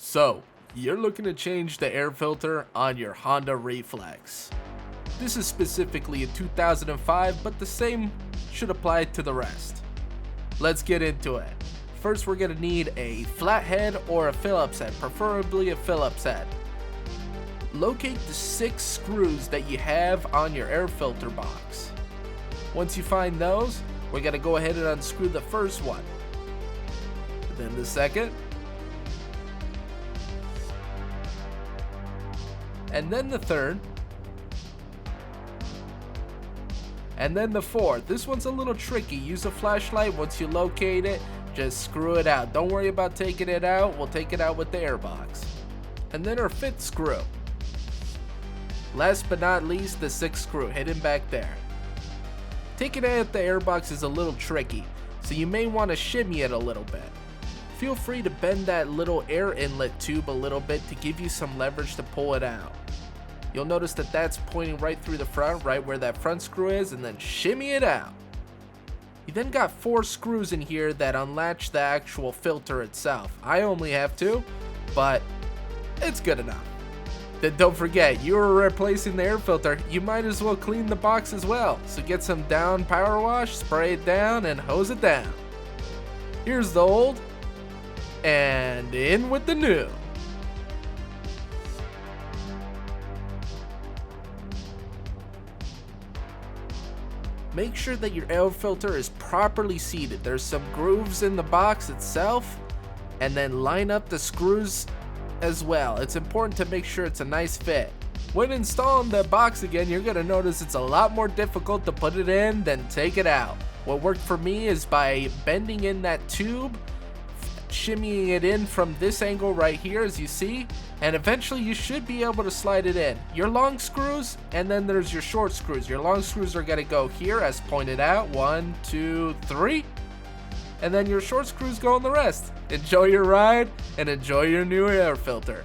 So, you're looking to change the air filter on your Honda Reflex. This is specifically a 2005, but the same should apply to the rest. Let's get into it. First, we're going to need a flathead or a Phillips head, preferably a Phillips head. Locate the 6 screws that you have on your air filter box. Once you find those, we're going to go ahead and unscrew the first one, then the second, and then the third, and then the fourth. This one's a little tricky. Use a flashlight. Once you locate it, just screw it out. Don't worry about taking it out. We'll take it out with the air box. And then our 5th screw. Last but not least, the 6th screw hidden back there. Taking out the air box is a little tricky, so you may want to shimmy it a little bit. Feel free to bend that little air inlet tube a little bit to give you some leverage to pull it out. You'll notice that that's pointing right through the front, right where that front screw is, and then shimmy it out. You then got 4 screws in here that unlatch the actual filter itself. I only have 2, but it's good enough. Then don't forget, you are replacing the air filter. You might as well clean the box as well. So get some down power wash, spray it down, and hose it down. Here's the old, and in with the new. Make sure that your air filter is properly seated. There's some grooves in the box itself, and then line up the screws as well. It's important to make sure it's a nice fit. When installing the box again, you're going to notice it's a lot more difficult to put it in than take it out. What worked for me is by bending in that tube, shimmying it in from this angle right here, as you see, and eventually you should be able to slide it in. Your long screws, and then there's your short screws. Your long screws are going to go here as pointed out, 1, 2, 3, and then your short screws go on the rest. Enjoy your ride and enjoy your new air filter.